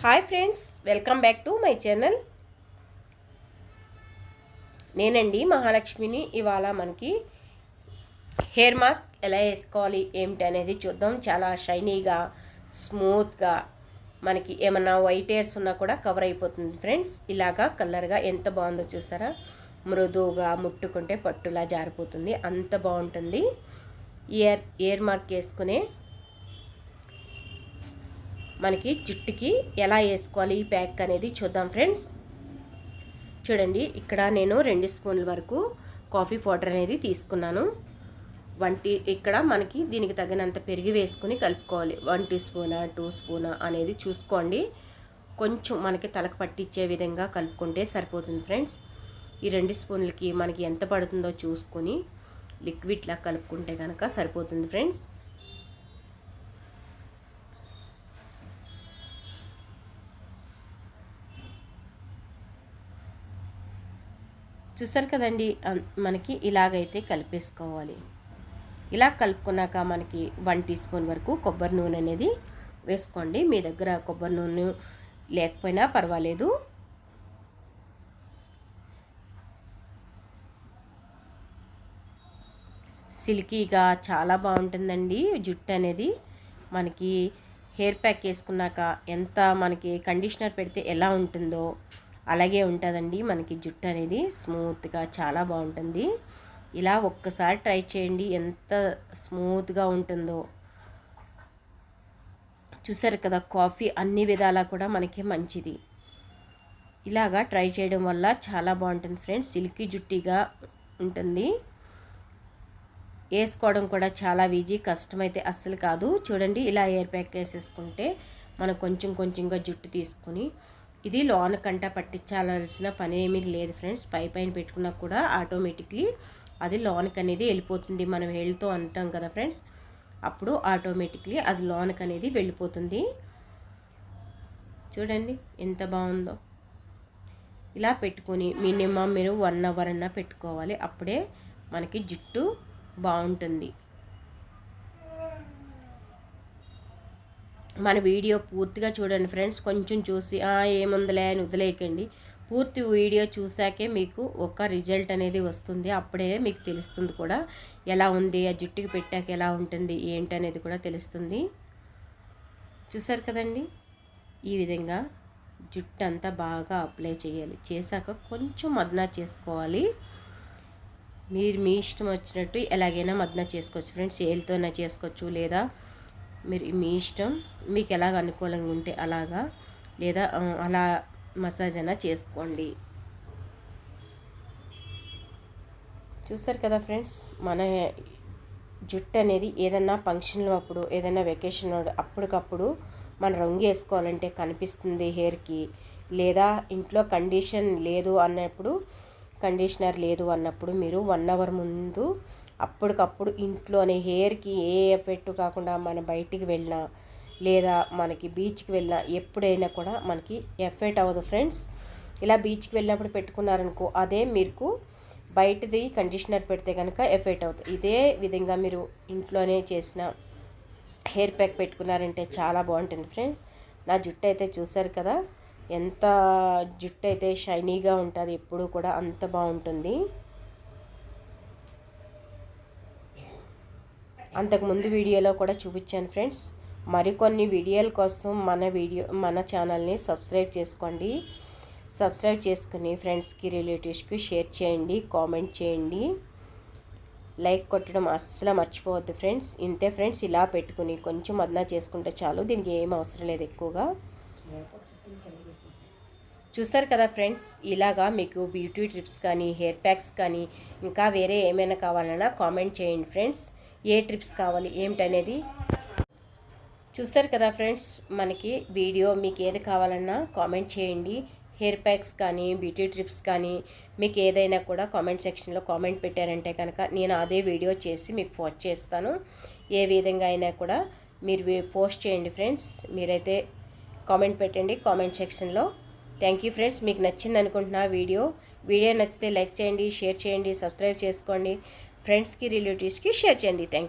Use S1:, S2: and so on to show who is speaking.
S1: Hi friends, welcome back to my channel. నేనండి మహాలక్ష్మిని. ఇవాళ మనకి హెయిర్ మాస్క్ ఎలా వేసుకోవాలి ఏమిటి అనేది చూద్దాం. చాలా షైనీగా, స్మూత్గా, మనకి ఏమన్నా వైట్ హెయిర్స్ ఉన్నా కూడా కవర్ అయిపోతుంది ఫ్రెండ్స్. ఇలాగా కలర్గా ఎంత బాగుందో చూసారా. మృదువుగా ముట్టుకుంటే పట్టులా జారిపోతుంది, అంత బాగుంటుంది. హెయిర్ మార్క్ వేసుకునే మనకి జుట్టుకి ఎలా వేసుకోవాలి ఈ ప్యాక్ అనేది చూద్దాం ఫ్రెండ్స్. చూడండి, ఇక్కడ నేను 2 స్పూన్ల వరకు కాఫీ పౌడర్ అనేది తీసుకున్నాను. ఇక్కడ మనకి దీనికి తగినంత పెరుగు వేసుకుని కలుపుకోవాలి. 1 టీ స్పూనా 2 స్పూనా అనేది చూసుకోండి. కొంచెం మనకి తలకు పట్టించే విధంగా కలుపుకుంటే సరిపోతుంది ఫ్రెండ్స్. ఈ 2 స్పూన్లకి మనకి ఎంత పడుతుందో చూసుకొని లిక్విడ్లా కలుపుకుంటే కనుక సరిపోతుంది ఫ్రెండ్స్. చూసారు కదండి, మనకి ఇలాగైతే కలిపేసుకోవాలి. ఇలా కలుపుకున్నాక మనకి 1 టీ స్పూన్ వరకు కొబ్బరి నూనె అనేది వేసుకోండి. మీ దగ్గర కొబ్బరి నూనె లేకపోయినా పర్వాలేదు. సిల్కీగా చాలా బాగుంటుందండి జుట్టు అనేది. మనకి హెయిర్ ప్యాక్ వేసుకున్నాక ఎంత మనకి కండిషనర్ పెడితే ఎలా ఉంటుందో అలాగే ఉంటుందండి మనకి జుట్టు అనేది. స్మూత్గా చాలా బాగుంటుంది. ఇలా ఒక్కసారి ట్రై చేయండి, ఎంత స్మూత్గా ఉంటుందో. చూసారు కదా, కాఫీ అన్ని విధాలా కూడా మనకి మంచిది. ఇలాగా ట్రై చేయడం వల్ల చాలా బాగుంటుంది ఫ్రెండ్స్. సిల్కీ జుట్టిగా ఉంటుంది. వేసుకోవడం కూడా చాలా ఈజీ, కష్టమైతే అస్సలు కాదు. చూడండి, ఇలా హెయిర్ ప్యాక్ వేసేసుకుంటే మనం కొంచెం కొంచెంగా జుట్టు తీసుకుని ఇది లోన కంట పట్టించాల్సిన పని ఏమీ లేదు ఫ్రెండ్స్. పైన పెట్టుకున్నా కూడా ఆటోమేటిక్లీ అది లోనకి అనేది వెళ్ళిపోతుంది. మనం వేళ్ళతో అంటాం కదా ఫ్రెండ్స్, అప్పుడు ఆటోమేటిక్లీ అది లోనకి అనేది వెళ్ళిపోతుంది. చూడండి ఎంత బాగుందో. ఇలా పెట్టుకొని మినిమం మీరు 1 అవర్ అన్నా పెట్టుకోవాలి. అప్పుడే మనకి జుట్టు బాగుంటుంది. మన వీడియో పూర్తిగా చూడండి ఫ్రెండ్స్. కొంచెం చూసి ఏముందిలే అని వదిలేయకండి. పూర్తి వీడియో చూసాకే మీకు ఒక రిజల్ట్ అనేది వస్తుంది. అప్పుడే మీకు తెలుస్తుంది కూడా ఎలా ఉంది, ఆ జుట్టుకి పెట్టాక ఎలా ఉంటుంది ఏంటనేది కూడా తెలుస్తుంది. చూసారు కదండి, ఈ విధంగా జుట్టు అంతా బాగా అప్లై చేయాలి. చేశాక కొంచెం మదన చేసుకోవాలి. మీరు మీ ఇష్టం వచ్చినట్టు ఎలాగైనా మదన చేసుకోవచ్చు ఫ్రెండ్స్. ఏళ్ళతోనే చేసుకోవచ్చు, లేదా మీరు మీ ఇష్టం, మీకు ఎలాగ అనుకూలంగా ఉంటే అలాగా, లేదా అలా మసాజ్ అయినా చేసుకోండి. చూస్తారు కదా ఫ్రెండ్స్, మన జుట్టు అనేది ఏదన్నా ఫంక్షన్లో అప్పుడు, ఏదైనా వెకేషన్ అప్పటికప్పుడు మన రంగు వేసుకోవాలంటే కనిపిస్తుంది హెయిర్కి. లేదా ఇంట్లో కండిషనర్ లేదు అన్నప్పుడు మీరు 1 అవర్ ముందు అప్పటికప్పుడు ఇంట్లోనే హెయిర్కి ఏ ఎఫెక్ట్ కాకుండా మన బయటికి వెళ్ళినా లేదా మనకి బీచ్కి వెళ్ళినా ఎప్పుడైనా కూడా మనకి ఎఫెక్ట్ అవ్వదు ఫ్రెండ్స్. ఇలా బీచ్కి వెళ్ళినప్పుడు పెట్టుకున్నారనుకో, అదే మీకు బయటది కండిషనర్ పెడితే కనుక ఎఫెక్ట్ అవుతుంది. ఇదే విధంగా మీరు ఇంట్లోనే చేసిన హెయిర్ ప్యాక్ పెట్టుకున్నారంటే చాలా బాగుంటుంది ఫ్రెండ్స్. నా జుట్టు అయితే చూసారు కదా, ఎంత జుట్టు అయితే షైనీగా ఉంటుంది, ఎప్పుడు కూడా అంత బాగుంటుంది. అంతకుముందు వీడియోలో కూడా చూపించాను ఫ్రెండ్స్. మరికొన్ని వీడియోల కోసం మన ఛానల్ని సబ్స్క్రైబ్ చేసుకోండి. సబ్స్క్రైబ్ చేసుకుని ఫ్రెండ్స్కి, రిలేటివ్స్కి షేర్ చేయండి, కామెంట్ చేయండి, లైక్ కొట్టడం అస్సలు మర్చిపోవద్దు ఫ్రెండ్స్. ఇంతే ఫ్రెండ్స్, ఇలా పెట్టుకుని కొంచెం మదన చేసుకుంటే చాలు. దీనికి ఏం అవసరం లేదు ఎక్కువగా. చూసారు కదా ఫ్రెండ్స్, ఇలాగా మీకు బ్యూటీ ట్రిప్స్ కానీ, హెయిర్ ప్యాక్స్ కానీ, ఇంకా వేరే ఏమైనా కావాలన్నా కామెంట్ చేయండి ఫ్రెండ్స్. ఏ ట్రిప్స్ కావాలి ఏమిటనేది. చూసారు కదా ఫ్రెండ్స్, మనకి వీడియో మీకు ఏది కావాలన్నా కామెంట్ చేయండి. హెయిర్ ప్యాక్స్ కానీ, బ్యూటీ ట్రిప్స్ కానీ, మీకు ఏదైనా కూడా కామెంట్ సెక్షన్లో కామెంట్ పెట్టారంటే కనుక నేను అదే వీడియో చేసి మీకు పోస్ట్ చేస్తాను. ఏ విధంగా అయినా కూడా మీరు పోస్ట్ చేయండి ఫ్రెండ్స్. మీరైతే కామెంట్ పెట్టండి కామెంట్ సెక్షన్లో. Thank you friends. మీకు నచ్చింది అనుకుంటున్నా వీడియో నచ్చితే లైక్ చేయండి, షేర్ చేయండి, సబ్స్క్రైబ్ చేసుకోండి, ఫ్రెండ్స్కి, రిలేటివ్స్కి షేర్ చేయండి. Thank you.